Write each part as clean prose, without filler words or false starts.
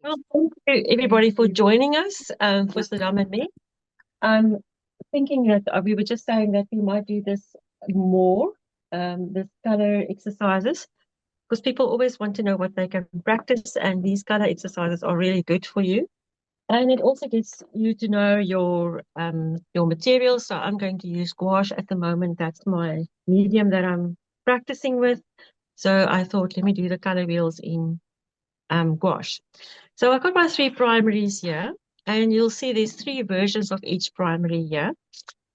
Well, thank you everybody for joining us for Saddam and me. I'm thinking that we were just saying that we might do this more, this color exercises, because people always want to know what they can practice, and these color exercises are really good for you. And it also gets you to know your materials. So I'm going to use gouache at the moment. That's my medium that I'm practicing with. So I thought, let me do the color wheels in gouache. So I've got my three primaries here, and you'll see there's three versions of each primary here.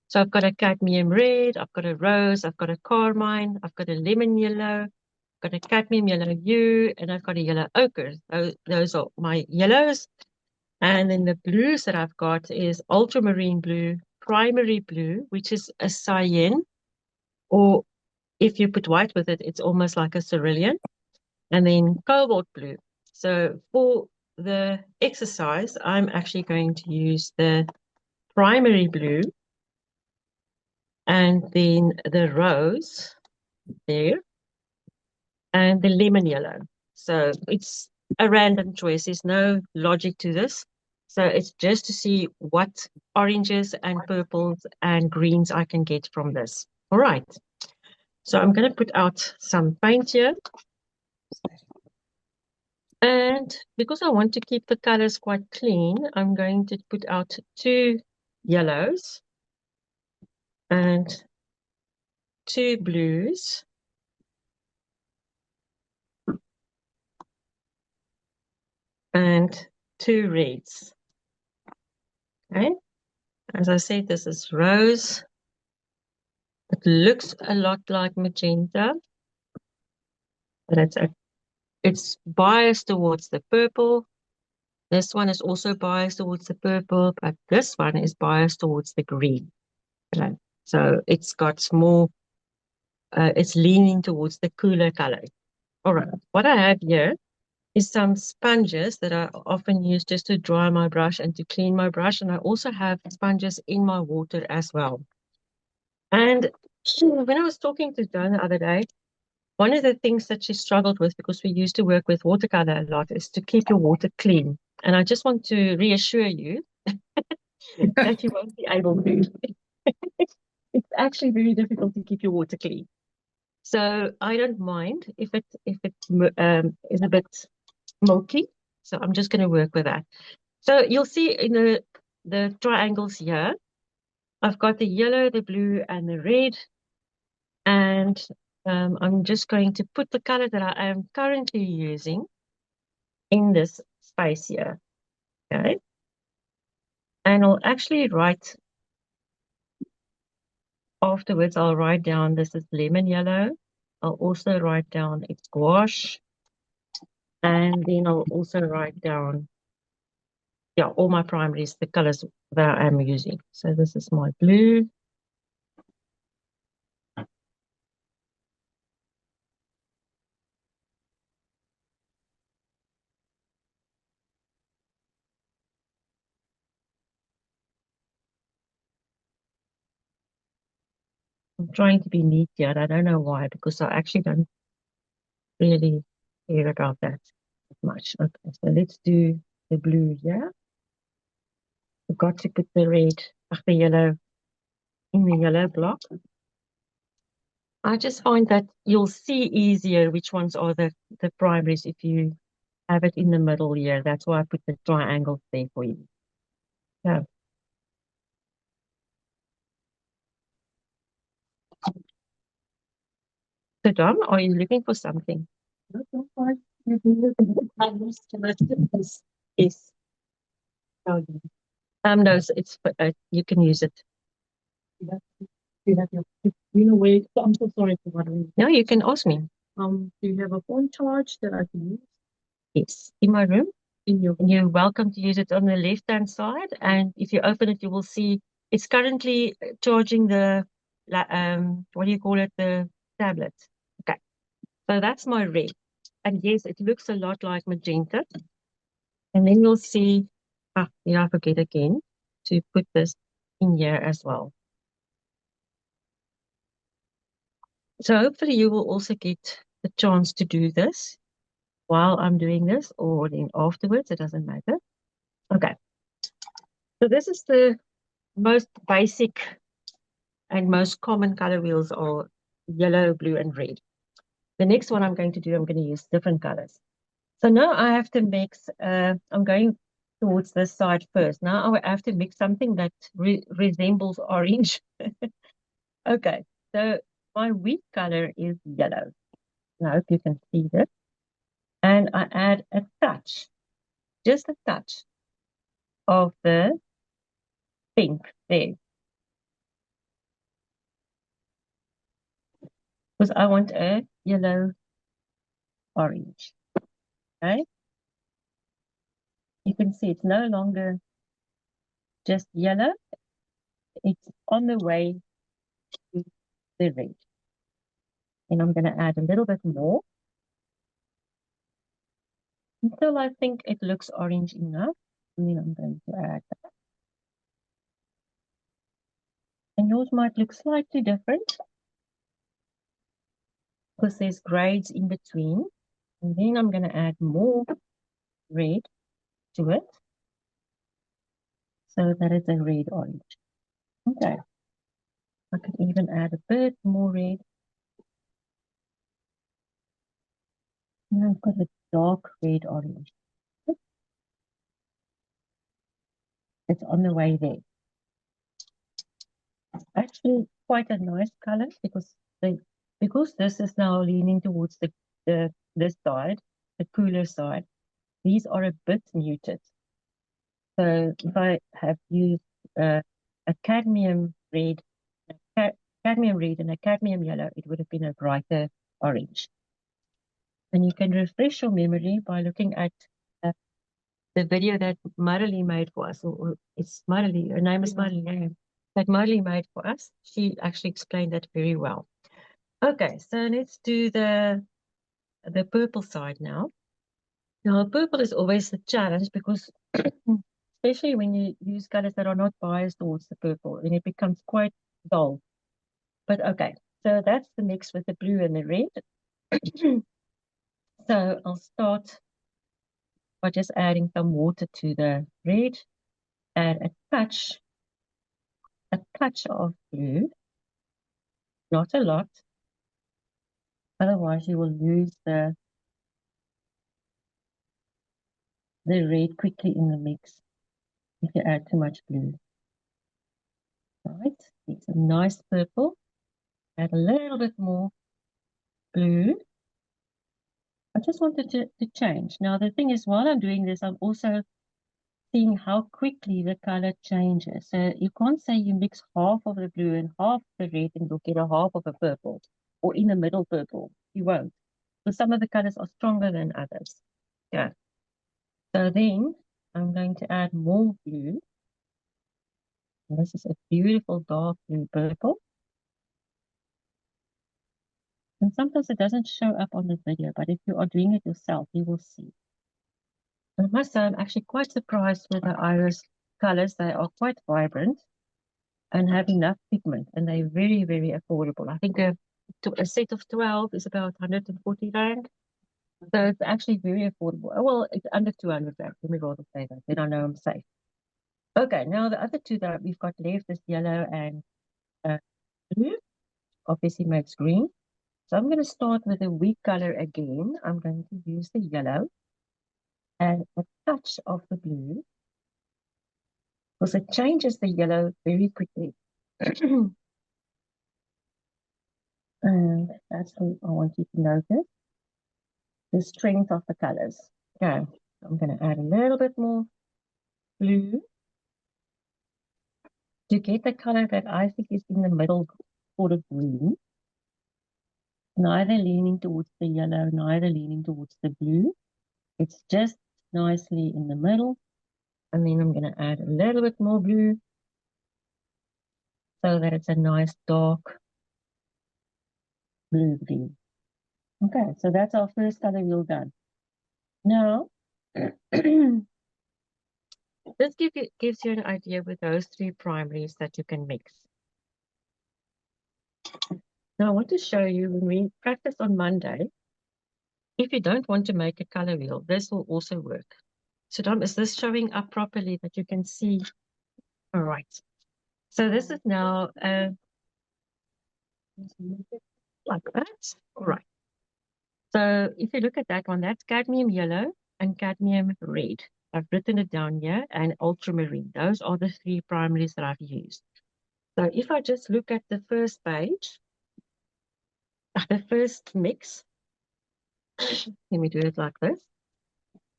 So I've got a cadmium red, I've got a rose, I've got a carmine, I've got a lemon yellow, I've got a cadmium yellow hue, and I've got a yellow ochre. Those are my yellows. And then the blues that I've got is ultramarine blue, primary blue, which is a cyan, or if you put white with it, it's almost like a cerulean, and then cobalt blue. So for the exercise, I'm actually going to use the primary blue and then the rose there and the lemon yellow. So it's a random choice. There's no logic to this. So it's just to see what oranges and purples and greens I can get from this. All right. So I'm going to put out some paint here. And because I want to keep the colors quite clean, I'm going to put out two yellows and two blues and two reds. Okay, as I said, this is rose. It looks a lot like magenta, but it's biased towards the purple. This one is also biased towards the purple, but this one is biased towards the green. Okay. So it's got more, it's leaning towards the cooler color. All right, what I have here is some sponges that I often use just to dry my brush and to clean my brush. And I also have sponges in my water as well. And when I was talking to Joan the other day, one of the things that she struggled with, because we used to work with watercolor a lot, is to keep your water clean. And I just want to reassure you that you won't be able to. It's actually very difficult to keep your water clean. So I don't mind if it is a bit milky. So I'm just going to work with that. So you'll see in the triangles here, I've got the yellow, the blue, and the red. And I'm just going to put the color that I am currently using in this space here. Okay. And I'll actually write afterwards, I'll write down this is lemon yellow. I'll also write down it's gouache. And then I'll also write down, yeah, all my primaries, the colors that I am using. So this is my blue. I'm trying to be neat here. I don't know why, because I actually don't really care about that much. Okay, so let's do the blue here. Forgot to put the red, the yellow in the yellow block. I just find that you'll see easier which ones are the primaries if you have it in the middle here. That's why I put the triangles there for you. Yeah. So Dom, are you looking for something? No, so far. Yes. No, so it's you can use it. You have your, you know where, I'm so sorry for bothering. No, you can ask me. Do you have a phone charge that I can use? Yes, in my room. You're welcome to use it on the left-hand side, and if you open it, you will see it's currently charging the what do you call it? The tablet. Okay, so that's my red, and yes, it looks a lot like magenta. And then you'll see, I forget again to put this in here as well. So hopefully you will also get the chance to do this. while I'm doing this or then afterwards, it doesn't matter. Okay, so this is the most basic and most common color wheels are yellow, blue, and red. The next one I'm going to do, I'm going to use different colors. So now I have to mix, I'm going towards this side first. Now I have to mix something that resembles orange. Okay, so my wheat color is yellow. Now, I hope you can see this. And I add a touch, just a touch of the pink there. Because I want a yellow orange. Okay, you can see it's no longer just yellow, it's on the way to the red. And I'm going to add a little bit more until I think it looks orange enough. And then I'm going to add that. And yours might look slightly different because there's grades in between. And then I'm going to add more red to it so that it's a red orange. Okay. I could even add a bit more red. Now I've got a dark red orange. It's on the way there. Actually quite a nice color because this is now leaning towards this side, the cooler side. These are a bit muted. So if I have used a cadmium red, cadmium red and a cadmium yellow, it would have been a brighter orange. And you can refresh your memory by looking at the video that Marley made for us. Or it's Marley, her name is Marley. That Marley made for us. She actually explained that very well. Okay, so let's do the purple side now. Now, purple is always the challenge because especially when you use colors that are not biased towards the purple, and it becomes quite dull. But okay, so that's the mix with the blue and the red. So I'll start by just adding some water to the red, add a touch of blue, not a lot, otherwise you will lose the red quickly in the mix if you add too much blue. Right, it's a nice purple. Add a little bit more blue. I just wanted to change. Now the thing is, while I'm doing this, I'm also seeing how quickly the color changes. So you can't say you mix half of the blue and half the red and you'll get a half of a purple or in the middle purple. You won't. Because some of the colors are stronger than others. Yeah. So then I'm going to add more blue. And this is a beautiful dark blue purple. And sometimes it doesn't show up on the video, but if you are doing it yourself, you will see. And I must say, I'm actually quite surprised with the iris colors. They are quite vibrant and have enough pigment, and they're very, very affordable. I think a set of 12 is about 140 rand. So it's actually very affordable. Well, it's under 200 rand. Let me rather say that. Then I know I'm safe. Okay, now the other two that we've got left is yellow and blue. Obviously makes green. So I'm going to start with a weak color again. I'm going to use the yellow and a touch of the blue because it changes the yellow very quickly. And that's what I want you to notice, the strength of the colors. Okay, I'm going to add a little bit more blue to get the color that I think is in the middle, sort of green. Neither leaning towards the yellow, neither leaning towards the blue. It's just nicely in the middle. And then I'm going to add a little bit more blue so that it's a nice dark blue green. Okay, so that's our first color wheel done. Now, this gives you an idea with those three primaries that you can mix. Now, I want to show you when we practice on Monday, If you don't want to make a color wheel, this will also work. So Dom, is this showing up properly that you can see? All right. So this is now like that. All right. So if you look at that one, that's cadmium yellow and cadmium red. I've written it down here, and ultramarine. Those are the three primaries that I've used. So if I just look at the first page, the first mix, let me do it like this.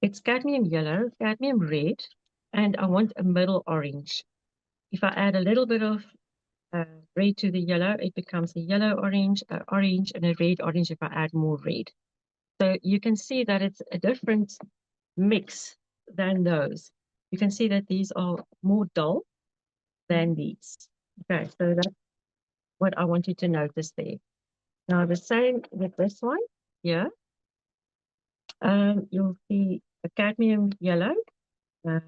It's cadmium yellow, cadmium red, and I want a middle orange. If I add a little bit of red to the yellow, it becomes a yellow orange, and a red orange if I add more red. So you can see that it's a different mix than those. You can see that these are more dull than these. Okay, so that's what I want you to notice there. Now the same with this one here. You'll see a cadmium yellow, uh,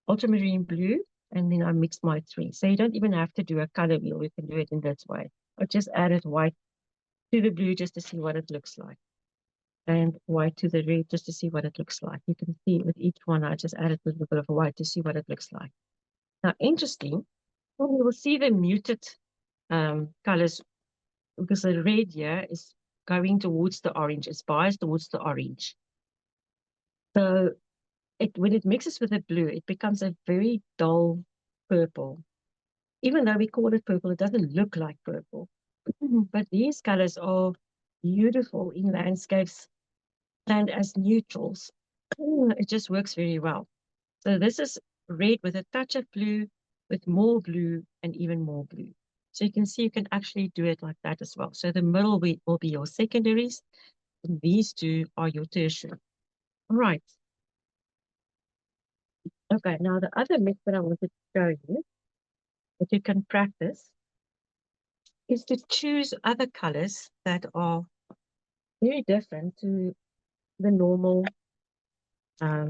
ultramarine blue, and then I mixed my three. So you don't even have to do a color wheel. You can do it in this way. I just added white to the blue just to see what it looks like, and white to the red just to see what it looks like. You can see with each one, I just added a little bit of white to see what it looks like. Now, interesting, well, you will see the muted colors because the red here is going towards the orange. It's biased towards the orange. So when it mixes with the blue, it becomes a very dull purple. Even though we call it purple, it doesn't look like purple. But these colors are beautiful in landscapes and as neutrals. It just works very well. So this is red with a touch of blue, with more blue and even more blue. So you can see you can actually do it like that as well. So the middle will be your secondaries, and these two are your tertiary. All right. Okay, now the other mix that I wanted to show you that you can practice is to choose other colors that are very different to the normal um,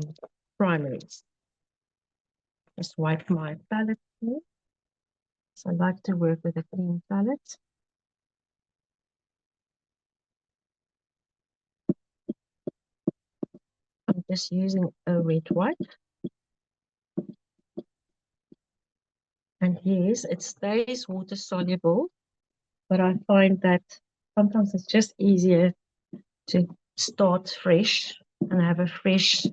primaries. Just wipe my palette here. So I like to work with a clean palette. I'm just using a red white. And yes, it stays water soluble, but I find that sometimes it's just easier to start fresh and have a fresh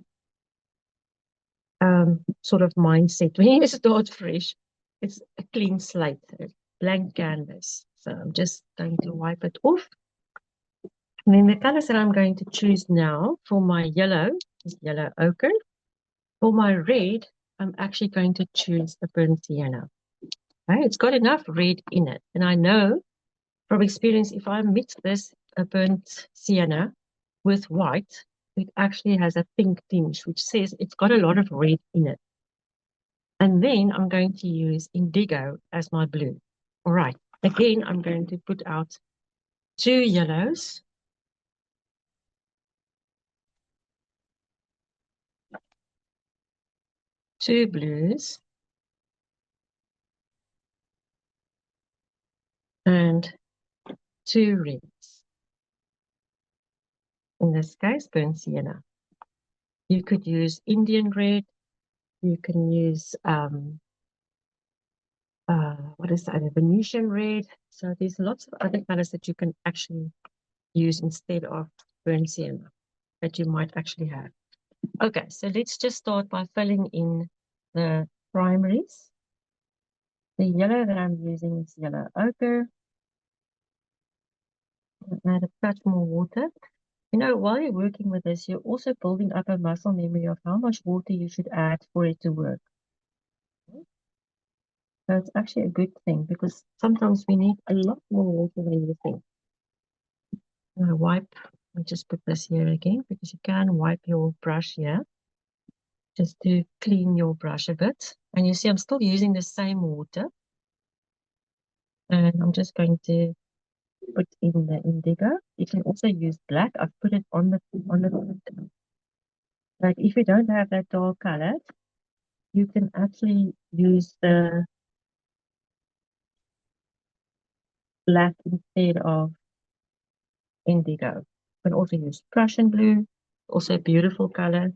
sort of mindset. When you start fresh, it's a clean slate, a blank canvas. So I'm just going to wipe it off. And then the colors that I'm going to choose now for my yellow is yellow ochre. For my red, I'm actually going to choose a burnt sienna. Okay, it's got enough red in it. And I know from experience, if I mix this burnt sienna with white, it actually has a pink tinge, which says it's got a lot of red in it. And then I'm going to use indigo as my blue. All right. Again, I'm going to put out two yellows, two blues, and two reds. In this case, burnt sienna. You could use Indian red. You can use what is that? Venetian red. So there's lots of other colors that you can actually use instead of burnt sienna that you might actually have. Okay, so let's just start by filling in the primaries. The yellow that I'm using is yellow ochre. Add a touch more water. You know, while you're working with this, you're also building up a muscle memory of how much water you should add for it to work. So it's actually a good thing because sometimes we need a lot more water than you think. Wipe, I'll just put this here again because you can wipe your brush here just to clean your brush a bit. And you see I'm still using the same water. And I'm just going to put in the indigo. You can also use black. I've put it on the like if you don't have that dark color, you can actually use the black instead of indigo. can also use Prussian blue, also a beautiful color.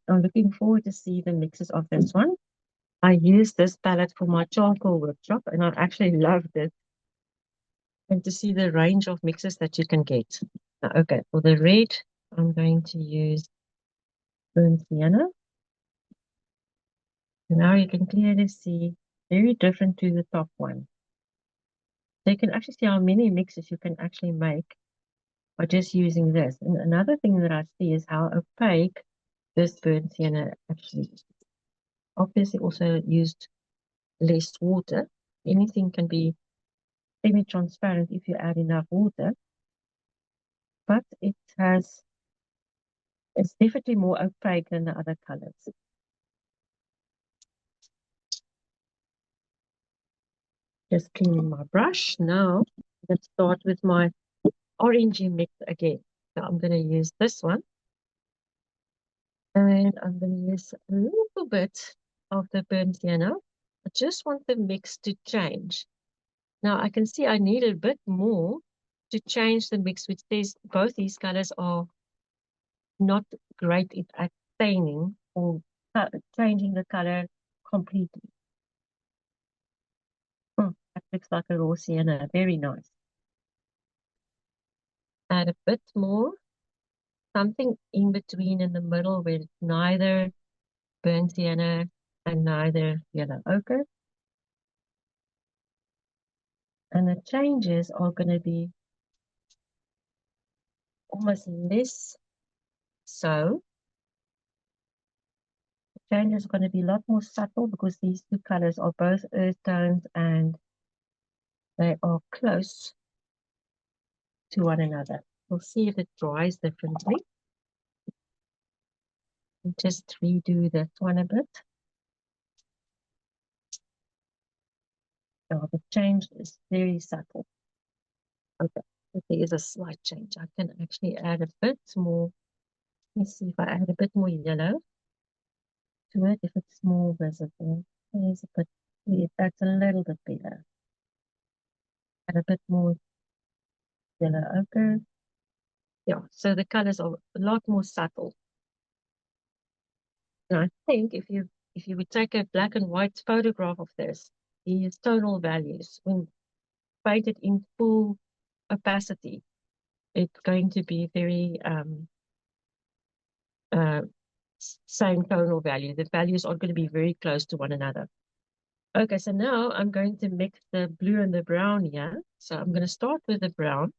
I'm looking forward to see the mixes of this one. I used this palette for my charcoal workshop and I actually loved it. And to see the range of mixes that you can get. Okay, for the red, I'm going to use burnt sienna. Now you can clearly see very different to the top one. So you can actually see how many mixes you can actually make by just using this. And another thing that I see is how opaque this burnt sienna actually is. Obviously also used less water. Anything can be semi-transparent if you add enough water, but it's definitely more opaque than the other colors. Just cleaning my brush. Now let's start with my orangey mix again. So I'm going to use this one. And I'm going to use a little bit of the burnt sienna. I just want the mix to change. Now I can see I need a bit more to change the mix, which says both these colors are not great at staining or changing the color completely. That looks like a raw sienna. Very nice. Add a bit more, something in between in the middle where it's neither burnt sienna and neither yellow ochre. And the changes are going to be almost less so. The changes are going to be a lot more subtle because these two colors are both earth tones and they are close to one another. We'll see if it dries differently. And just redo that one a bit. So the change is very subtle. Okay, if there is a slight change, I can actually add a bit more. Let me see if I add a bit more yellow to it, if it's more visible. There's a bit, yeah, that's a little bit better. Add a bit more yellow ochre. Yeah, so the colors are a lot more subtle. And I think if you would take a black and white photograph of this, these tonal values, when painted in full opacity, it's going to be very uh, same tonal value. The values are going to be very close to one another. Okay, so now I'm going to mix the blue and the brown here. So I'm going to start with the brown,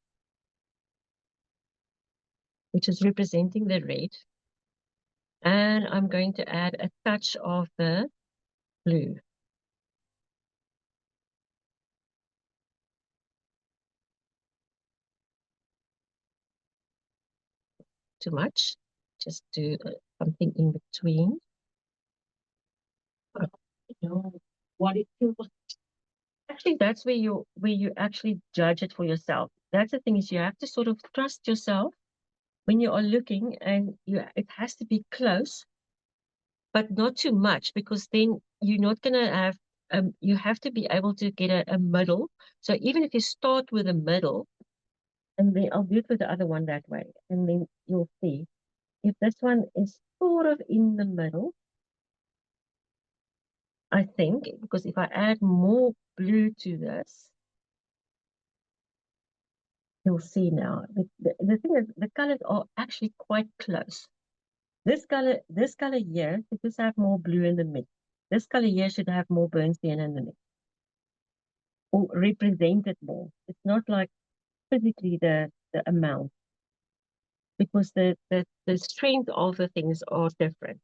which is representing the red. And I'm going to add a touch of the blue. Too much. Just do something in between. What it feels like. Actually, that's where you actually judge it for yourself. That's the thing is you have to sort of trust yourself when you are looking, and it has to be close, but not too much, because then you're not gonna have you have to be able to get a middle. So even if you start with a middle, and then I'll do it with the other one that way, and then you'll see if this one is sort of in the middle, I think, because if I add more blue to this, you'll see now. The thing is, the colors are actually quite close. This color here should just have more blue in the mix. This color here should have more burnt sienna in the mix, or represent it more. It's not like physically the amount, because the strength of the things are different.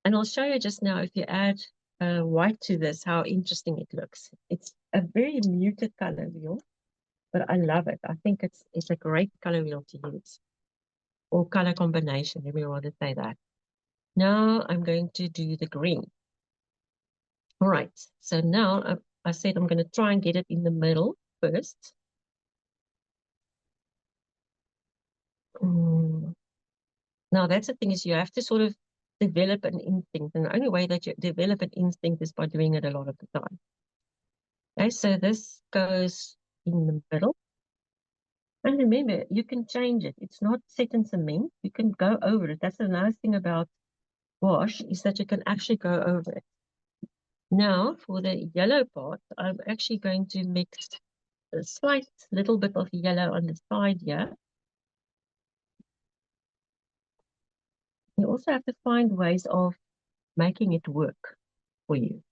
And I'll show you just now, if you add white to this, how interesting it looks. It's a very muted color wheel, but I love it. I think it's a great color wheel to use, or color combination, if you want to say that. Now I'm going to do the green. All right, so now I said I'm going to try and get it in the middle first. Now that's the thing, is you have to sort of develop an instinct, and the only way that you develop an instinct is by doing it a lot of the time. Okay, so this goes in the middle. And remember, you can change it. It's not set in cement. You can go over it. That's the nice thing about wash, is that you can actually go over it. Now, for the yellow part, I'm actually going to mix a slight little bit of yellow on the side here. You also have to find ways of making it work for you.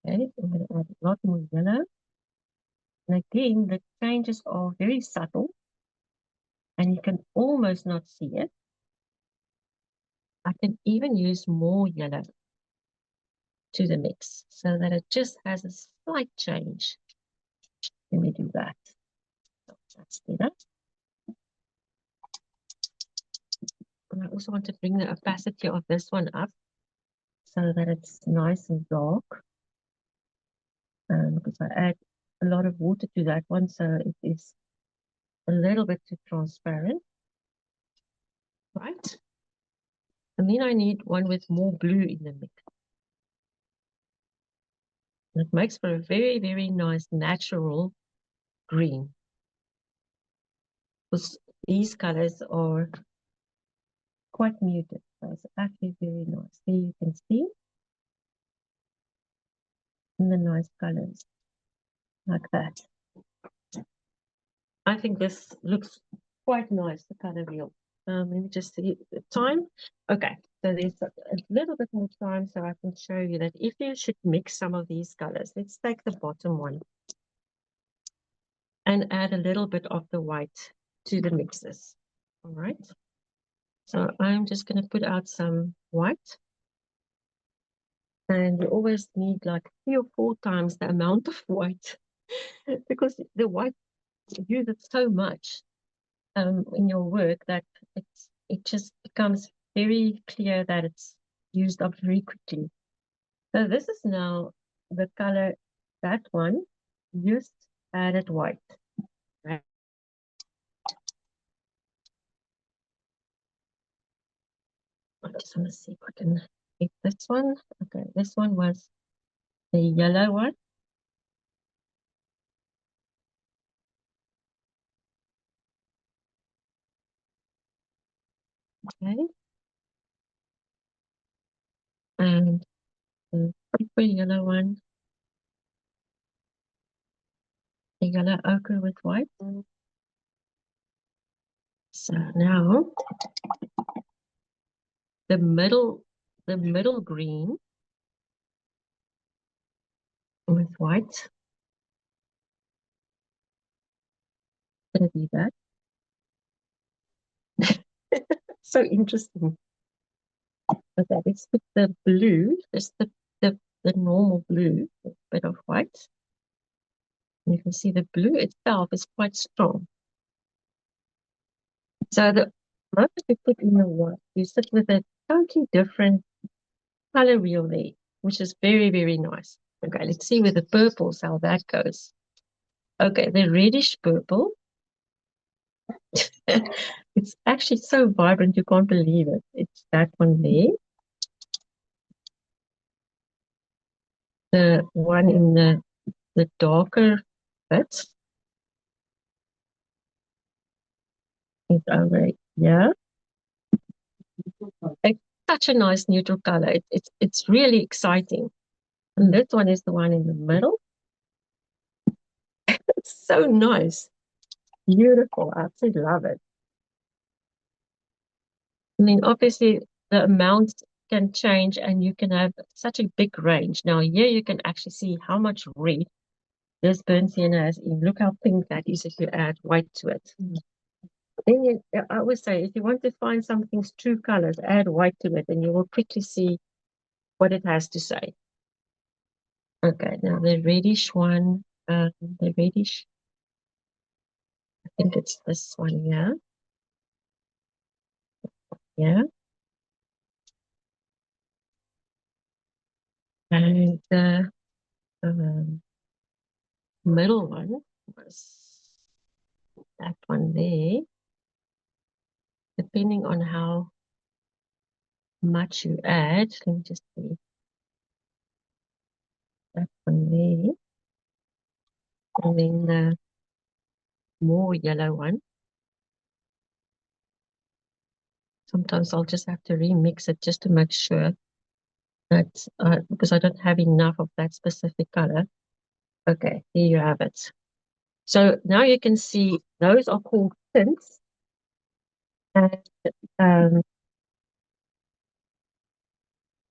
Okay, I'm going to add a lot more yellow. And again, the changes are very subtle and you can almost not see it. I can even use more yellow to the mix so that it just has a slight change. Let me do that. So that's better. And I also want to bring the opacity of this one up so that it's nice and dark. Because I add a lot of water to that one, so it is a little bit too transparent. Right? And then I need one with more blue in the mix. And it makes for a very, very nice natural green. Because these colors are quite muted. So it's actually very nice. There you can see in the nice colors like that. I think this looks quite nice, the color wheel. Let me just see the time. Okay, so there's a little bit more time so I can show you that if you should mix some of these colors, let's take the bottom one and add a little bit of the white to the mixes. All right. So I'm just going to put out some white. And you always need like 3 or 4 times the amount of white because the white, you use it so much in your work that it just becomes very clear that it's used up very quickly. So this is now the color, that one, just added white. Right? I just want to see if I can get this one. Okay, this one was the yellow one. Okay. And the purple yellow one, the yellow ochre with white. So now the middle green with white. Gonna do that. So interesting. Okay, let's put the blue, just the normal blue, a bit of white. And you can see the blue itself is quite strong. So the moment you put in the white, you sit with a totally different color wheel there, which is very, very nice. Okay, let's see with the purples how that goes. Okay, the reddish purple. It's actually so vibrant, you can't believe it. It's that one there. The one in the darker bits is over here. It's such a nice neutral color. It's really exciting. And this one is the one in the middle. It's so nice. Beautiful. I absolutely love it. I mean, obviously, the amounts can change and you can have such a big range. Now, here you can actually see how much red this burnt sienna has in. Look how pink that is if you add white to it. Then I always say, if you want to find something's true colors, add white to it and you will quickly see what it has to say. Okay, now the reddish one, the reddish, I think it's this one here. Yeah. And the middle one was that one there. Depending on how much you add, let me just see. that one there. And then the more yellow one. Sometimes I'll just have to remix it just to make sure that, because I don't have enough of that specific color. Okay, here you have it. So now you can see those are called tints. And um,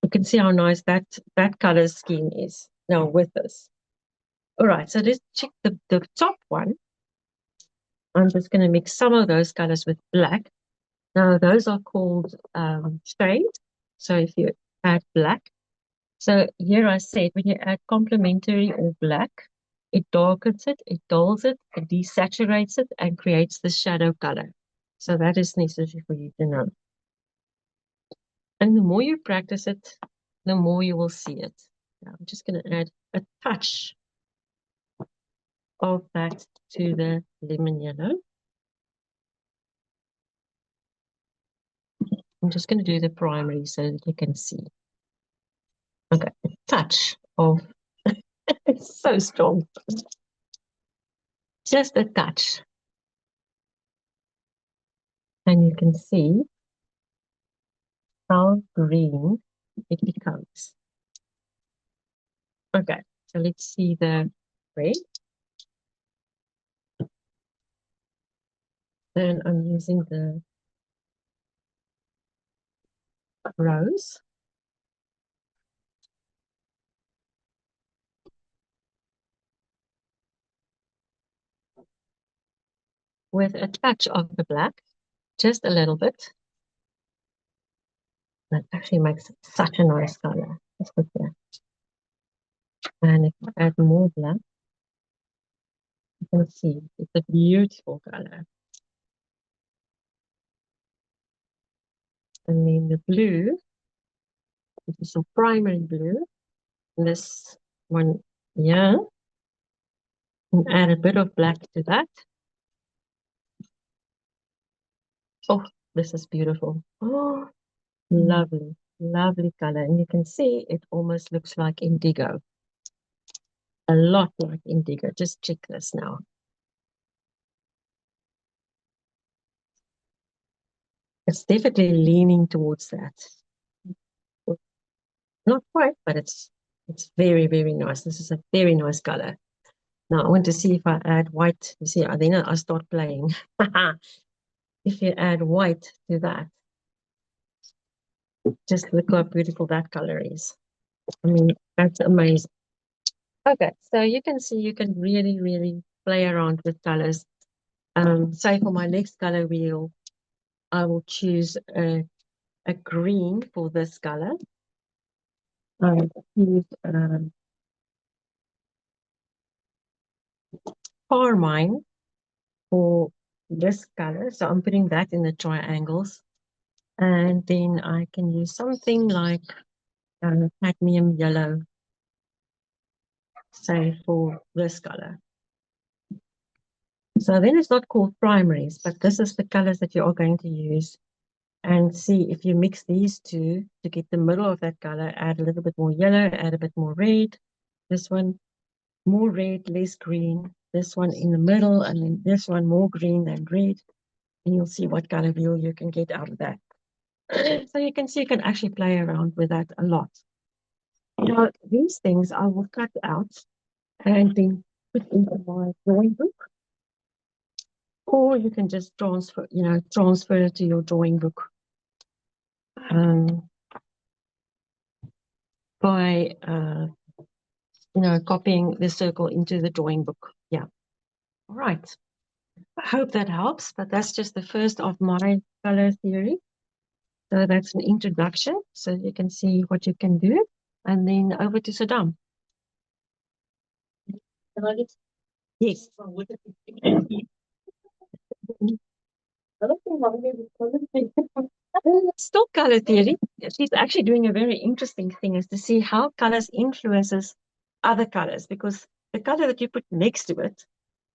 you can see how nice that color scheme is now with this. All right, so let's check the top one. I'm just going to mix some of those colors with black. Now, those are called shades. So if you add black, so here I said when you add complementary or black, it darkens it, it dulls it, it desaturates it, and creates the shadow color. So that is necessary for you to know. And the more you practice it, the more you will see it. Now, I'm just going to add a touch of that to the lemon yellow. I'm just going to do the primary so that you can see. Okay, a touch of, it's so strong. Just a touch. And you can see how green it becomes. Okay, so let's see the red. Then I'm using the rose. With a touch of the black, just a little bit. That actually makes such a nice color. Let's put that. And if I add more black, you can see it's a beautiful color. And then the blue, which is a primary blue, this one here, and add a bit of black to that. Oh, this is beautiful. Oh, lovely, lovely color. And you can see it almost looks like indigo. A lot like indigo. Just check this now. It's definitely leaning towards that. Not quite, but it's very, very nice. This is a very nice color. Now I want to see if I add white. You see, then I start playing. If you add white to that, just look how beautiful that color is. I mean, that's amazing. Okay, so you can see you can really, really play around with colors. Say for my next color wheel, I will choose a green for this color. I will choose carmine for this color. So I'm putting that in the triangles. And then I can use something like cadmium yellow, say for this color. So then it's not called primaries, but this is the colors that you are going to use. And see if you mix these two to get the middle of that color, add a little bit more yellow, add a bit more red. This one, more red, less green. This one in the middle, and then this one more green than red. And you'll see what color wheel you can get out of that. So you can see you can actually play around with that a lot. Now, these things I will cut out and then put into my drawing book. Or you can just transfer it to your drawing book by copying the circle into the drawing book. Yeah. All right. I hope that helps, but that's just the first of my color theory. So that's an introduction, so you can see what you can do. And then over to Saddam. Yes. Still color theory. She's actually doing a very interesting thing is to see how colors influences other colors, because the color that you put next to it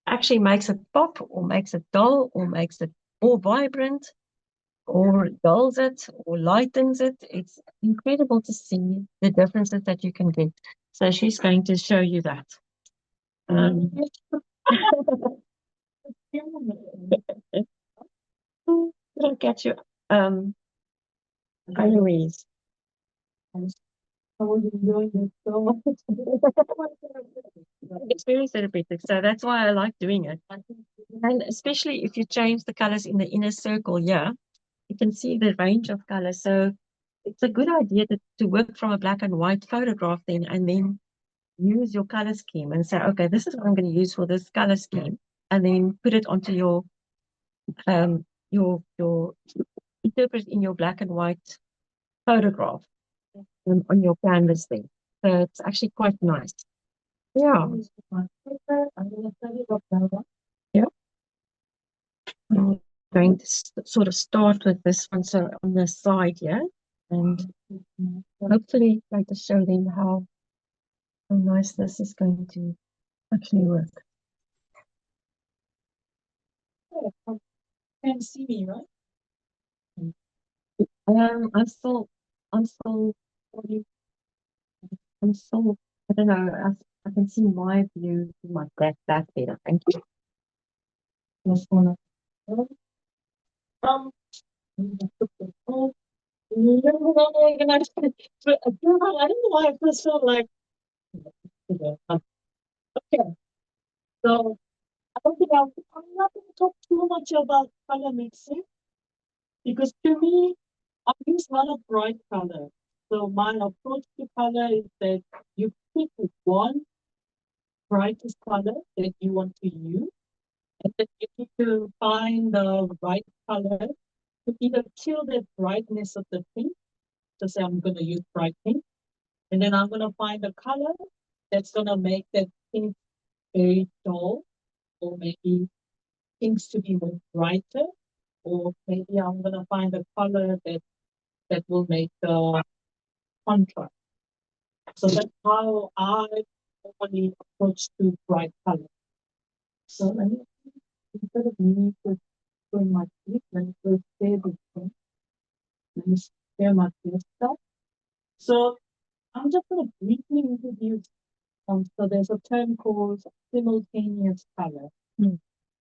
actually makes it pop or makes it dull or makes it more vibrant or dulls it or lightens it. It's incredible to see the differences that you can get. So she's going to show you that. It'll get you, Eloise. I was enjoying it so much. It's very therapeutic, so that's why I like doing it. And especially if you change the colors in the inner circle, yeah, you can see the range of colors. So it's a good idea to work from a black and white photograph then, and then use your color scheme and say, okay, this is what I'm going to use for this color scheme, and then put it onto your interpret in your black and white photograph on your canvas thing. So it's actually quite nice. Yeah. Yeah. I'm going to sort of start with this one, so on the side here, and hopefully try to show them how nice this is going to actually work. You can see me, right? I'm still, I don't know, I can see my view, my that better. Thank you. Just wanna, um, I don't know why I just felt like, okay, so I don't think I'm not going to talk too much about color mixing because to me, I use a lot of bright color. So my approach to color is that you pick one brightest color that you want to use, and then you need to find the right color to either kill the brightness of the pink. So say I'm going to use bright pink, and then I'm going to find a color that's going to make that pink very dull, or maybe pinks to be more brighter, or maybe I'm going to find a color that will make the contrast. So that's how I normally approach to bright color. So let me, instead of me just doing my clip, let me first share this thing. Let me share my stuff. So I'm just going to briefly introduce. So there's a term called simultaneous color.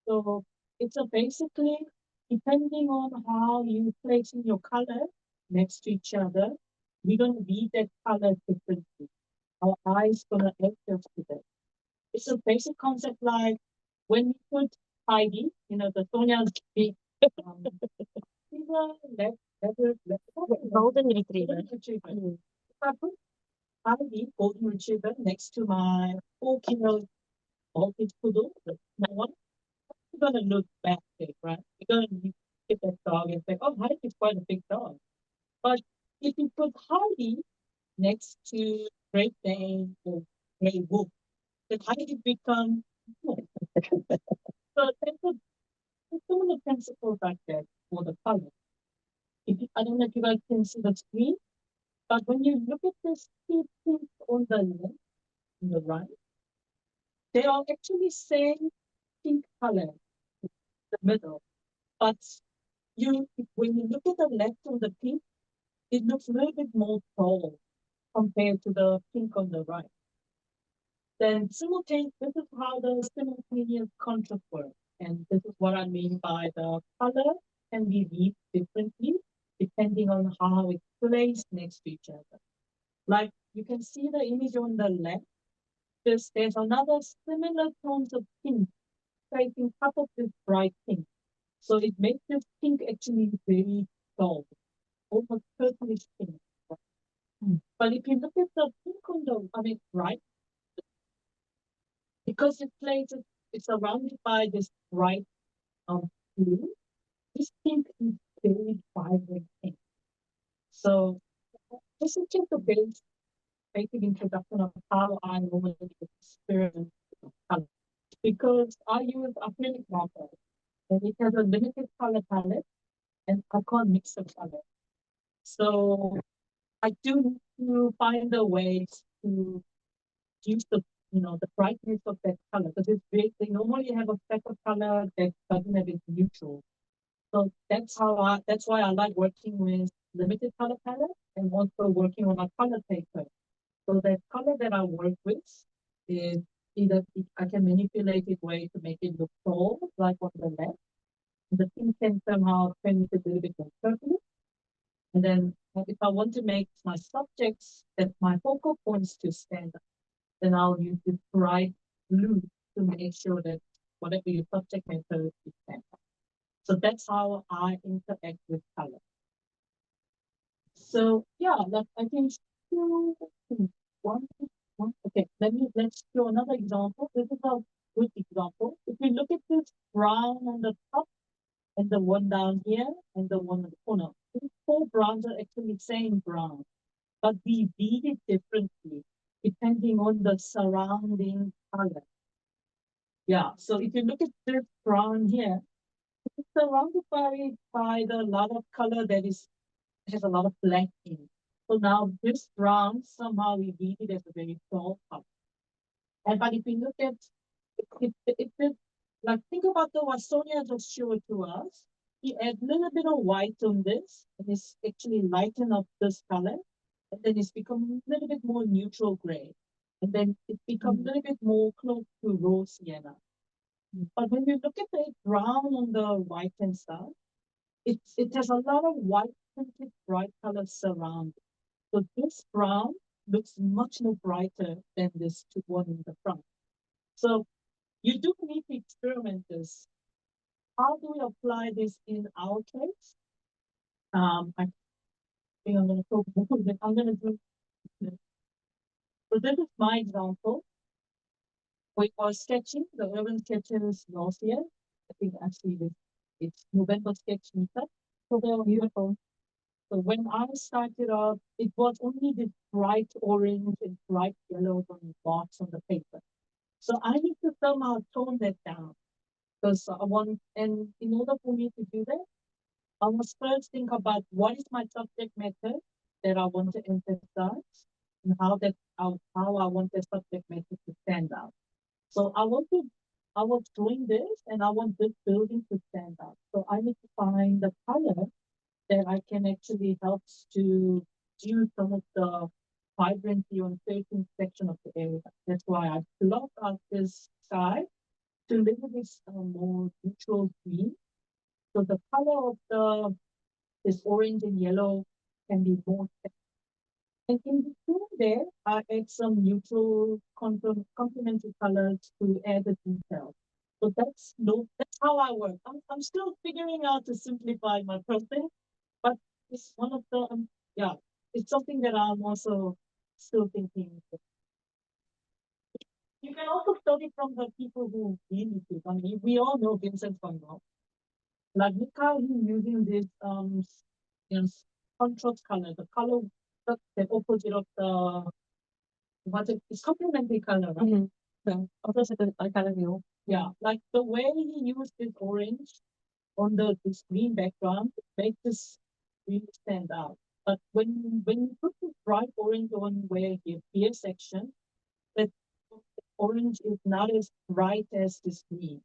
So it's a basically depending on how you placing your color next to each other, we're going to read that color differently. Our eyes gonna adjust to that. It's a basic concept like when you put Heidi, the Sonia's big golden retriever. If I put Heidi, golden retriever, next to my 4 kilo Baltic poodle, the small one, you're gonna look back there, right? You're gonna look at that dog and say, oh, Heidi's quite a big dog. But if you put Heidi next to Great Dane or Grey Wolf, then Heidi becomes wolf. So there's a similar principle back there for the color. I don't know if you guys can see the screen, but when you look at this two things on the left and the right, they are actually same pink color in the middle. But when you look at the left on the pink, it looks a little bit more dull compared to the pink on the right. Then this is how the simultaneous contrast works. And this is what I mean by the color can be read differently depending on how it's placed next to each other. Like you can see the image on the left. There's another similar tones of pink placing top of this bright pink. So it makes this pink actually very dull, almost purplish pink. But if you look at the pink on the right, because it's surrounded by this bright blue, this pink is very vibrant pink. So this is just a basic introduction of how I normally experiment color. Because I use acrylic marker and it has a limited color palette and I can't mix the color. So I do need to find a way to use the brightness of that color because they normally have a speck of color that doesn't have its neutral. So that's why I like working with limited color palette and also working on a color paper So that color that I work with is either I can manipulate it way to make it look tall, like on the left. The pink can somehow turn it a little bit more purple. And then if I want to make my subjects that my focal points to stand up, then I'll use this bright blue to make sure that whatever your subject matter is stand up. So that's how I interact with color. So yeah, that I can show one, one. Okay, let's show another example. This is a good example. If we look at this brown on the top and the one down here and the one in the corner, these four browns are actually same brown, but we bead it differently depending on the surrounding color. Yeah, so if you look at this brown here, it's surrounded by the lot of color that has a lot of black in it. So now this brown somehow we read it as a very tall color. And but if we look at it like think about the what Sonia just showed to us. He add a little bit of white on this, and it's actually lighten up this color, and then it's become a little bit more neutral gray, and then it becomes a little bit more close to rose sienna. But when you look at the brown on the right hand side, it has a lot of white tinted bright colors surrounding. So this brown looks much more brighter than this one in the front. So you do need to experiment this. How do we apply this in our case? I think I'm going to talk more than I'm going to do this. So this is my example. We were sketching the urban sketches last year. I think actually it's November sketch meetup. So they were beautiful. So when I started off, it was only the bright orange and bright yellow on the box on the paper. So I need to somehow tone that down because I want, and in order for me to do that, I must first think about what is my subject matter that I want to emphasize and how I want the subject matter to stand out. So I was doing this and I want this building to stand out. So I need to find the color that I can actually help to use some of the vibrancy on certain section of the area. That's why I block out this sky to little bit more neutral green. So the color of this orange and yellow can be more. And in between there, I add some neutral complementary colors to add the detail. So that's how I work. I'm still figuring out to simplify my process, but it's one of the yeah, it's something that I'm also still thinking. You can also study from the people who really do. I mean, we all know Vincent van Gogh. Like look how he's using this you know, contrast color, the color the opposite of the it's complementary color, right? Mm-hmm. Yeah, opposite the color view. Yeah, like the way he used this orange on this green background makes this really stand out. But when you put this bright orange on where the beer section, that orange is not as bright as this green.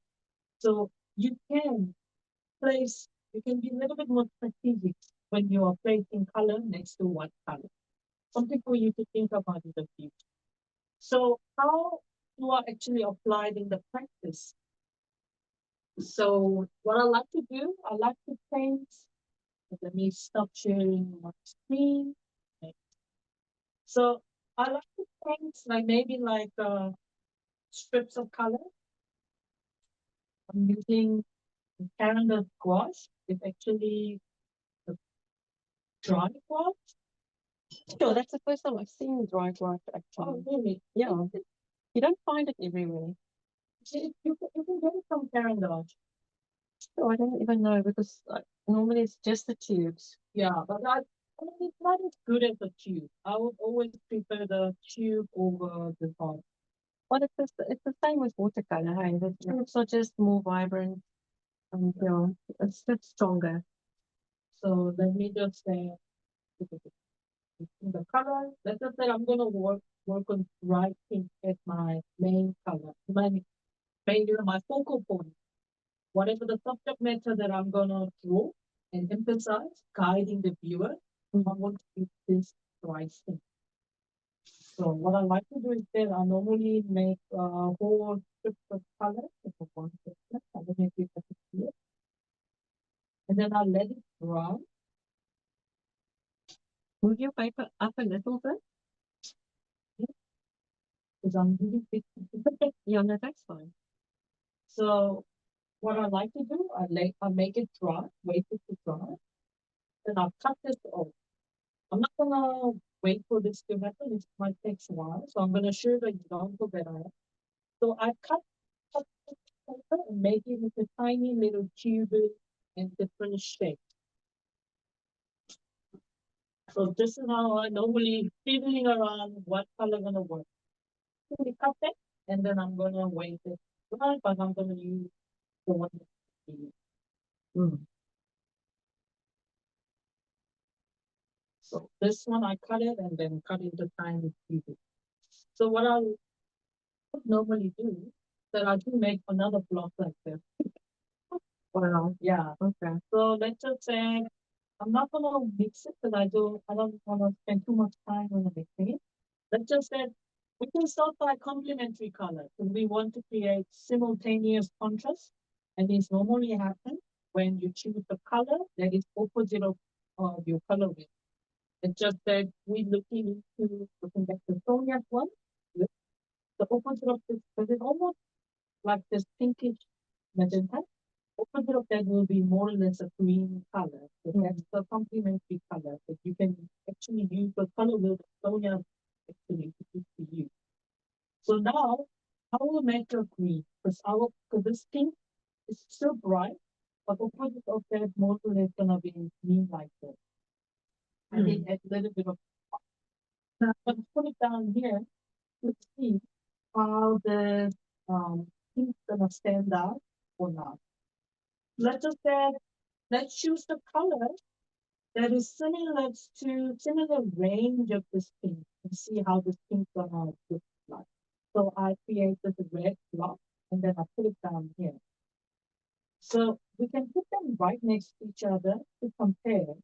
So you can you can be a little bit more strategic when you are placing color next to one color. Something for you to think about in the future. So how do I actually apply it in the practice? So what I like to do, I like to paint. Let me stop sharing my screen. So I like to paint like maybe like strips of color. I'm using Caran gouache. It's actually a dry gouache. Sure, that's the first time I've seen dry gouache Oh, actually. really? Yeah. You don't find it everywhere. You can get it from Caran gouache. Oh, I don't even know because normally it's just the tubes. Yeah, but I mean, it's not as good as the tube. I would always prefer the tube over the pot. But it's the same with watercolor, hey? The tubes are just more vibrant and yeah, it's a bit stronger. So let me just say the color. Let's just say I'm gonna work on bright pink as my main color, my focal point. Whatever the subject matter that I'm gonna draw and emphasize, guiding the viewer, I want to use this bright pink. So what I like to do is that I normally make whole strips of color. So one picture, I don't know if you can see it. And then I'll let it dry. Move your paper up a little bit. Because I'm really big. Yeah, no, that's fine. So what I like to do, I make it dry, wait it to dry. Then I'll cut this off. I'm not gonna wait for this to happen. It might take a while. So I'm gonna show the example that I have. So I cut this paper and make it into tiny little cubes in different shapes. So this is how I normally fiddling around what color gonna work. So we cut it and then I'm gonna wait it dry, but I'm gonna use the one that's So this one I cut it and then cut into tiny pieces. So what I would normally do is that I do make another block like this. Wow. Yeah. Okay. So let's just say I'm not gonna mix it because I don't want to spend too much time on the mixing it. Let's just say we can start by complementary color because we want to create simultaneous contrast, and this normally happens when you choose the color that is opposite of your color wheel. It's just that we're looking back to Sonia's one, the opposite of this, because it's almost like this pinkish magenta. Opposite of that will be more or less a green color. So that's the complementary color that you can actually use the color wheel that Sonia actually to use. So now I will make a green because this pink is still bright, but opposite of that more or less gonna be green like this. And then add a little bit of now I'm gonna put it down here to see how the pink's gonna stand out or not. Let's just say let's choose the color that is similar range of this pink and see how this pink gonna look like. So I create this red block and then I put it down here. So we can put them right next to each other to compare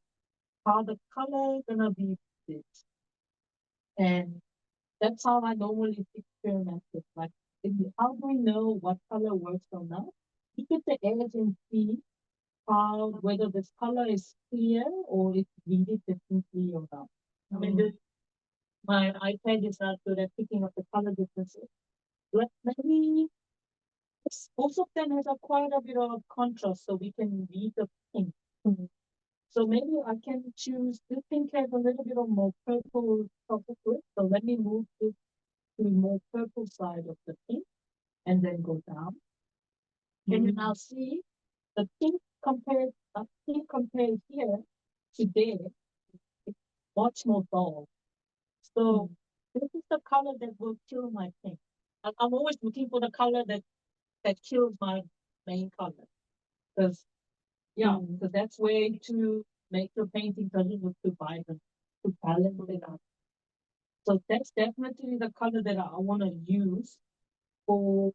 how the color gonna be this. And that's how I normally experiment with. Like, how do we know what color works or not? Look at the edge and see how whether this color is clear or it's read differently or not. I mean, my iPad is not good at picking up the color differences. But maybe both of them has quite a bit of contrast, so we can read the pink. So maybe I can choose this pink has a little bit of more purple color to it. So let me move this to the more purple side of the pink and then go down. And you now see the pink compared here to there, it's much more dull. So this is the color that will kill my pink. I'm always looking for the color that kills my main color. Because so that's way to make your painting doesn't look too vibrant, to balance it out. So that's definitely the color that I want to use for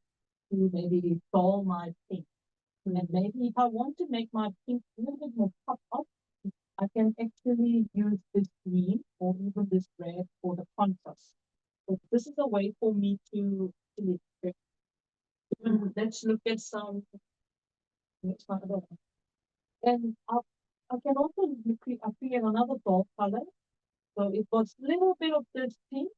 to maybe dull my pink. And maybe if I want to make my pink a little bit more pop up, I can actually use this green or even this red for the contrast. So this is a way for me to let's look at some. And I can also create another dull color. So it was a little bit of this pink.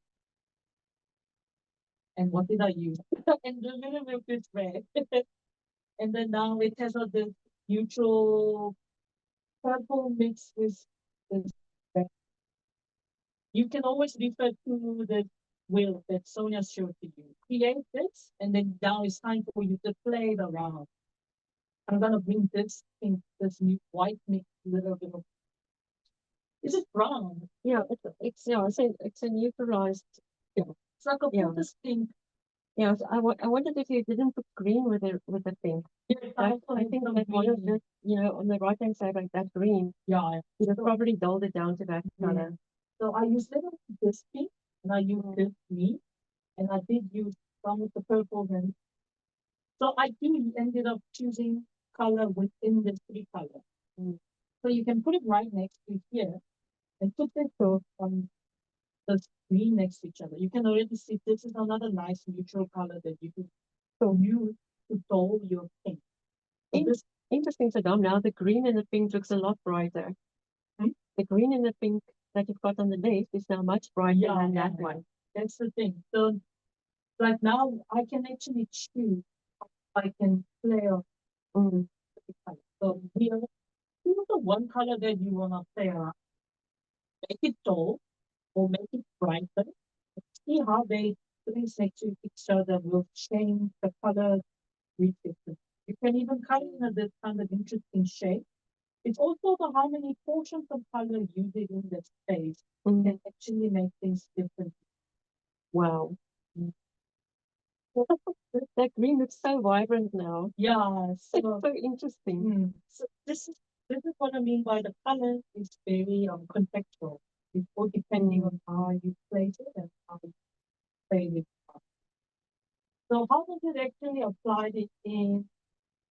And what did I use? And a little bit of this red. And then now it has this neutral purple mixed with this red. You can always refer to the wheel that Sonia showed to you. Create this, and then now it's time for you to play it around. I'm gonna bring this pink, this new white mix, little bit of. Is it brown? Yeah, it's a neutralized. Yeah, it's like a this pink. Yeah, so I wondered if you didn't put green with the pink. Yeah, I think that one of the, on the right hand side, like that green. Yeah, you probably dulled it down to that color. So I used this pink, and I used this green, and I did use some of the purple then. So I ended up choosing color within the three color. So you can put it right next to here, and put this on the green next to each other. You can already see this is another nice neutral color that you can use to tone your pink. So this Interesting, Saddam. Now the green and the pink looks a lot brighter. The green and the pink that you've got on the left is now much brighter than that one. That's the thing. So, like now, I can actually choose. I can play off. So here, choose the one color that you want to play around. Make it dull or make it brighter. See how they place next to each other will change the color reflected. You can even cut in this kind of interesting shape. It's also the how many portions of color used in the space can actually make things different. Wow. That green looks so vibrant now. Yeah, it's so interesting. So this is what I mean by the color is very contextual. It's all depending on how you place it and how you play it. So how does it actually apply it in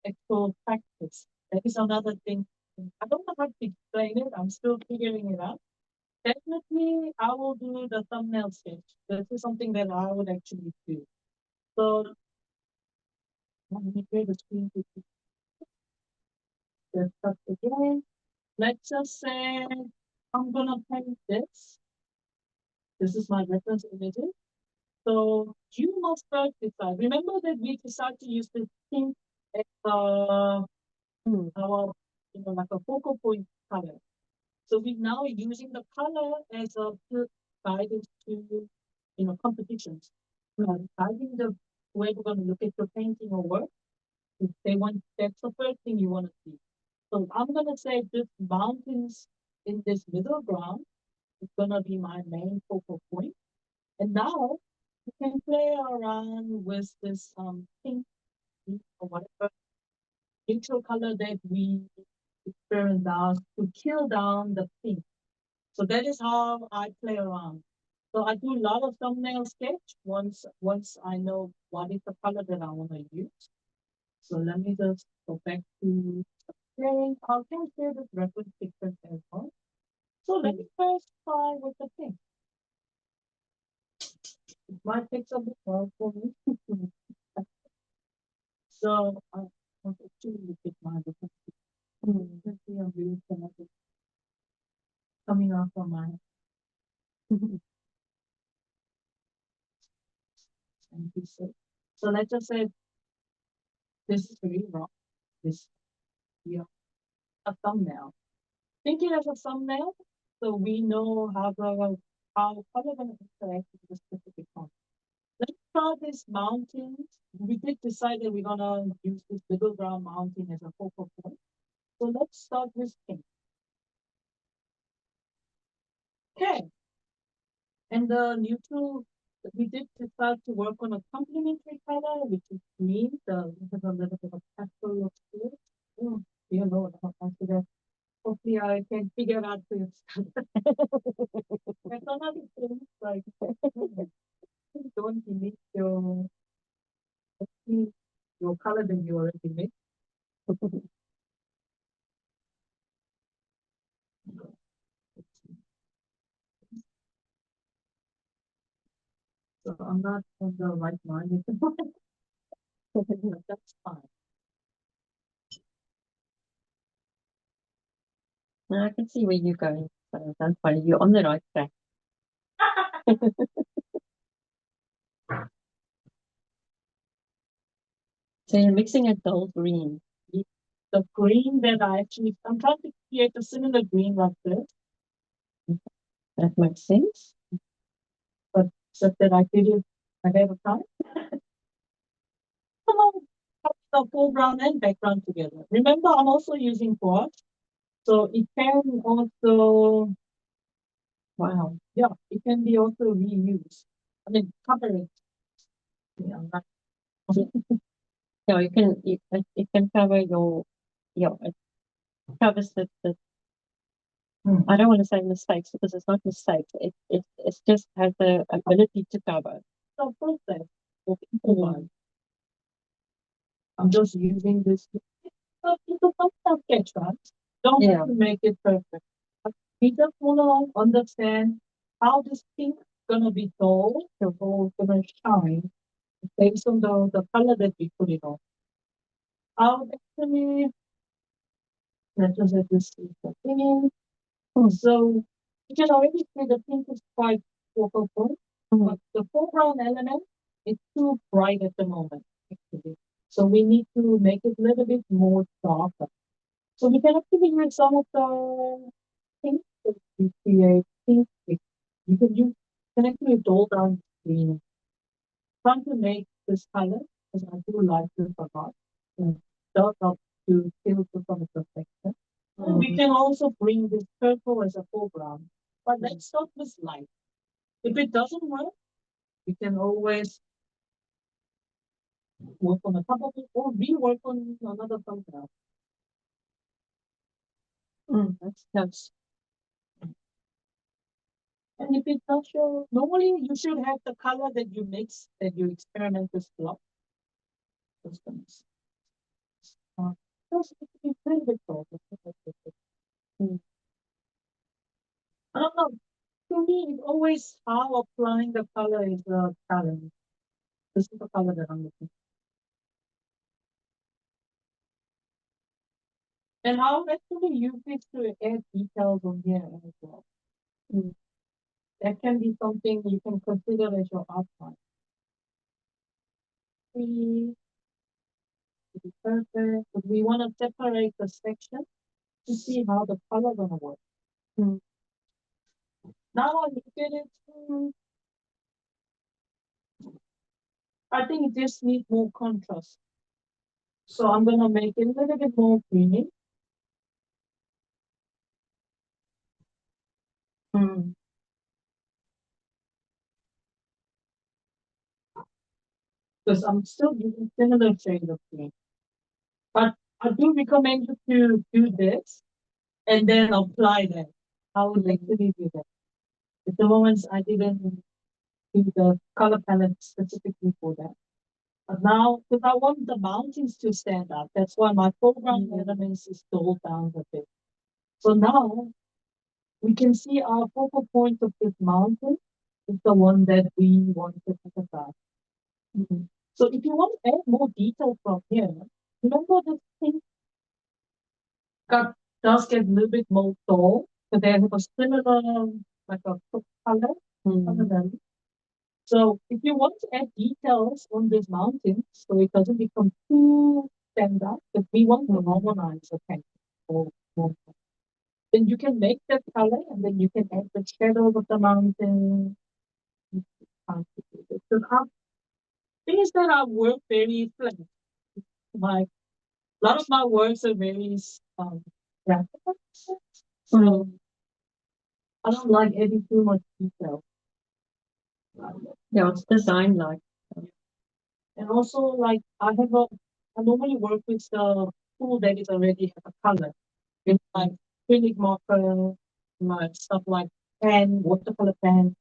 actual practice? That is another thing. I don't know how to explain it. I'm still figuring it out. Definitely, I will do the thumbnail sketch. This is something that I would actually do. So let me clear the screen to the stuff again. Let's just say I'm gonna paint this. This is my reference images. So you must first decide. Remember that we decided to use this pink as our like a focal point color. So we're now using the color as a guidance to competitions. Guiding the way we're going to look at your painting or work. If they want, that's the first thing you want to see. So I'm going to say this mountains in this middle ground is going to be my main focal point. And now you can play around with this pink or whatever neutral color that we experience now to kill down the pink. So that is how I play around. So I do a lot of thumbnail sketch once I know what is the color that I want to use. So let me just go back to sharing. I can share this reference picture as well. So let me first try with the pink. It might take some more for me. So I want to look at my reference picture. Let's see, I'm really coming out from my so let's just say this is very wrong. This here, a thumbnail. Think it as a thumbnail, so we know how color going to interact with the specific font. Let's start this mountains. We did decide that we're gonna use this middle ground mountain as a focal point. So let's start with pink. Okay. And the neutral, we did decide to work on a complementary color, which is green. So we have a little bit of pastel look to it. Oh, dear Lord, how fancy that. Hopefully I can figure out for yourself. That's another thing, like, don't delete your color that you already made. So I'm not on the right mind. That's fine. Now I can see where you're going. So don't worry, you're on the right track. So you're mixing a dull green. The green that I'm trying to create a similar green like this. That makes sense. But just that I did it ahead of time. The foreground and background together. Remember, I'm also using gouache. So it can also, wow, yeah, it can be also reused. I mean, cover it. Yeah, So it can cover it covers the I don't want to say mistakes because it's not mistakes. It just has the ability to cover. So process for people. I'm just using this. People don't sketch, right? Don't have to make it perfect. We just want to understand how this pink is gonna be told, the whole gonna shine based on the color that we put it on. I'll actually let us let this see the thing. So you can already see the pink is quite focal point, but the foreground element is too bright at the moment, actually. So we need to make it a little bit more darker. So we can actually use some of the things that we create pink. You can actually dull down the screen. Trying to make this color, because I do like this a lot. It does help to filter from the perspective. We can also bring this purple as a foreground. But let's start with light. If it doesn't work, we can always work on a couple of it or rework on another photograph. That's and if it's not sure, normally you should have the color that you mix, that you experiment with block. Just it's a little bit short. I don't know. To me, it's always how applying the color is a challenge. This is the color that I'm looking for. And how actually use this to add details on here as well. That can be something you can consider as your outline. To be perfect, but we want to separate the section to see how the color gonna work. Now I look at it, I think it just needs more contrast. So I'm gonna make it a little bit more greeny. Because I'm still using similar shade of green. But I do recommend you to do this and then apply that. I would actually do that. At the moment, I didn't do the color palette specifically for that. But now, because I want the mountains to stand out, that's why my foreground elements is dulled down a bit. So now we can see our focal point of this mountain is the one that we want to emphasize. So if you want to add more detail from here, remember this thing does get a little bit more dull, so they have a similar, like a color. So if you want to add details on this mountain, so it doesn't become too stand out, but we want to normalize the painting. Then you can make that color, and then you can add the shadows of the mountain. So things that I work very flat. A lot of my works are very graphical. So I don't like adding too much detail. Yeah, it's designed like. And also, like I normally work with the tool that is already have a color. It's like acrylic marker, like stuff like pen, watercolor pen.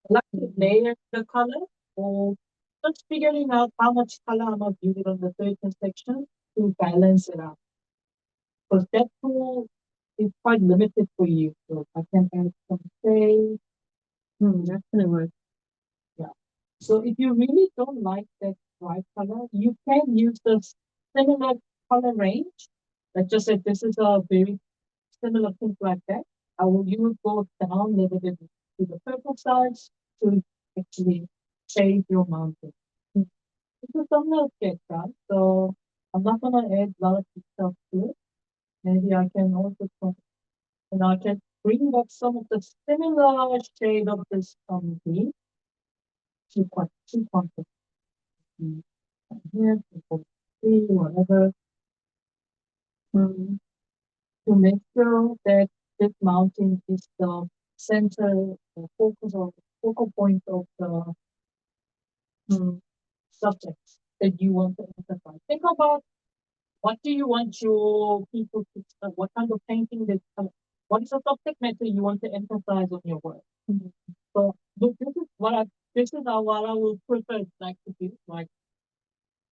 I like to layer the color or just figuring out how much color I'm gonna use it on the third section to balance it out. Because that tool is quite limited for you. So I can add some shade. That's gonna work. Yeah. So if you really don't like that bright color, you can use the similar color range. Like just said, this is a very similar thing like that. You will go down a little bit to the purple side to actually shade your mountain. This is similar sketch, right? So I'm not gonna add a lot of details to it. Maybe I can also and I can bring back some of the similar shade of this green to contrast. Here, see whatever, to make sure that this mountain is the center or focal point of the subject that you want to emphasize. Think about what do you want your people to, what kind of painting that, what is the subject matter you want to emphasize on your work. So look, this is what I will prefer like to do. Like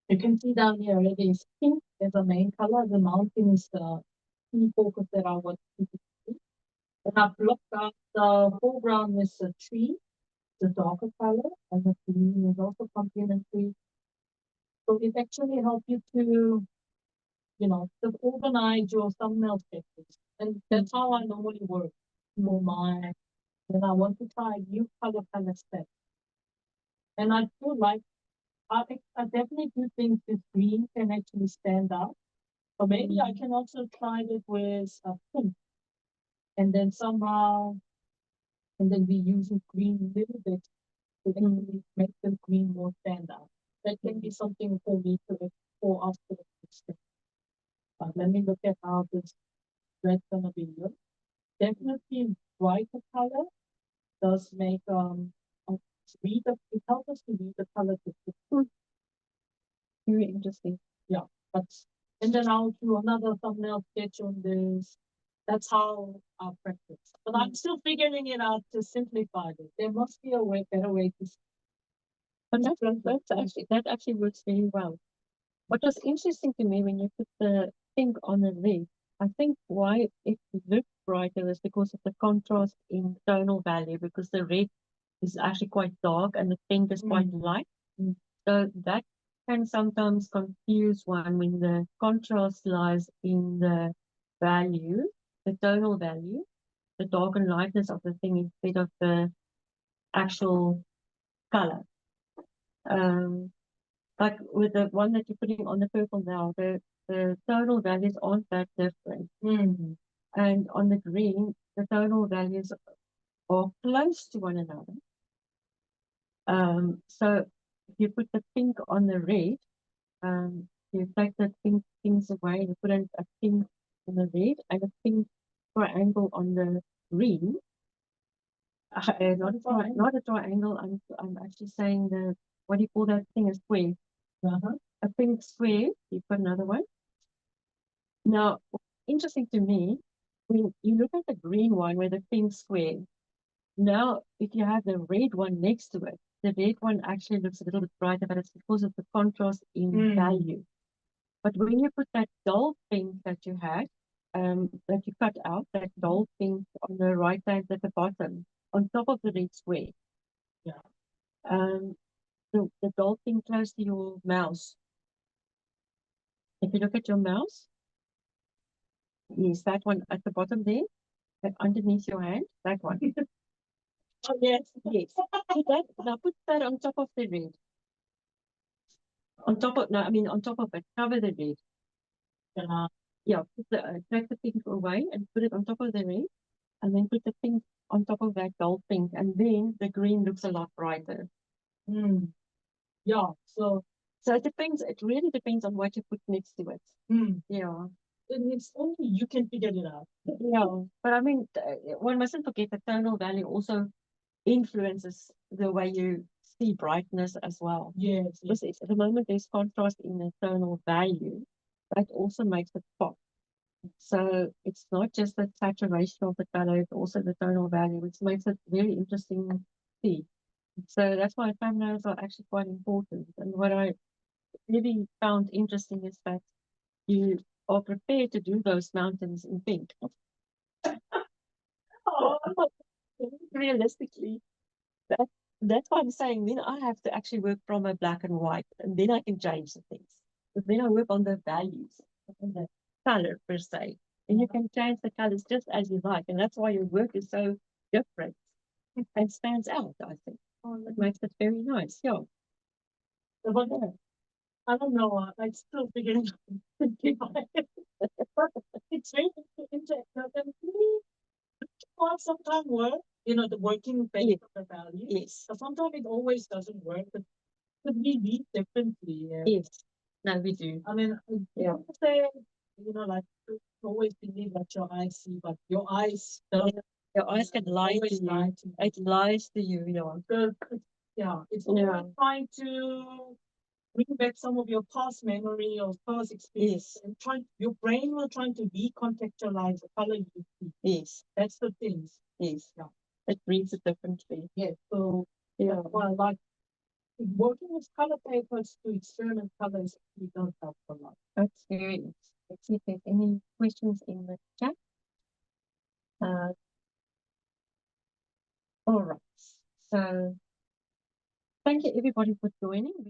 you can see down here already is pink as a main color. The mountain is the key focus that I want to see. And I've looked at the foreground is a tree, the darker color, and the green is also complementary. So it actually helps you to, just organize your thumbnail sketches. And that's how I normally work for my, when I want to try a new color palette set. And I feel like I definitely do think this green can actually stand out. Or maybe I can also try it with a pink. And then somehow, and then we use the green a little bit to actually make the green more stand out. That can be something for me to for us to explore. But let me look at how this red's gonna be look. Definitely brighter color does make read the it helps us to read the color differently. Very interesting. Yeah, but and then I'll do another thumbnail sketch on this. That's how I practice. But I'm still figuring it out to simplify it. There must be a better way to. But that actually works very well. What was interesting to me when you put the pink on the red, I think why it looked brighter is because of the contrast in tonal value, because the red is actually quite dark and the pink is quite light. So that can sometimes confuse one when the contrast lies in the value, the tonal value, the dark and lightness of the thing instead of the actual color. Like with the one that you're putting on the purple now, the tonal values aren't that different. And on the green, the tonal values are close to one another. So if you put the pink on the red, you take the pink things away, you put a pink on the red and a pink triangle on the green. Not a triangle. I'm actually saying what do you call that thing? A square. A pink square. You put another one. Now, interesting to me, when you look at the green one with the pink square, now if you have the red one next to it, the red one actually looks a little bit brighter, but it's because of the contrast in value. But when you put that dull pink that you had, that you cut out, that dull pink on the right hand at the bottom, on top of the red square, the dull pink close to your mouse. If you look at your mouse, yes, that one at the bottom there, underneath your hand, that one. Oh, yes. Yes. So now put that on top of the red. On top of it, cover the red. Yeah, take the pink away and put it on top of the red, and then put the pink on top of that dull pink, and then the green looks a lot brighter. Yeah, so it depends. It really depends on what you put next to it. Yeah. And it's only you can figure it out. Yeah, but I mean, one mustn't forget the tonal value also influences the way you see brightness as well. Yes. Because at the moment there's contrast in the tonal value, that also makes it pop. So it's not just the saturation of the color, it's also the tonal value, which makes it very interesting to see. So that's why thumbnails are actually quite important. And what I really found interesting is that you are prepared to do those mountains in pink. Oh, realistically, that's why I'm saying then I have to actually work from a black and white, and then I can change the things. But then I work on the values, on the color per se. And you can change the colors just as you like, and that's why your work is so different and stands out, I think. It makes it very nice, yeah. But I don't know. I'm still figuring out. It's very interesting. Sometimes work, the working based on the value. Yes. But sometimes it always doesn't work. But we read differently. Yes. No, we do. I mean, yeah. Say, like you always believe what your eyes see, but your eyes don't. Your eyes can lie to you. It lies to you, yeah. So, yeah, it's always trying to bring back some of your past memory or past experience, and your brain will try to recontextualize the color you see. Yes. That's the thing. Yes. Yeah. It reads it differently. Yes. So yeah. Well, like working with color papers to experiment colors, we don't help a lot. That's very interesting. Let's see if there's any questions in the chat. All right. So thank you everybody for joining.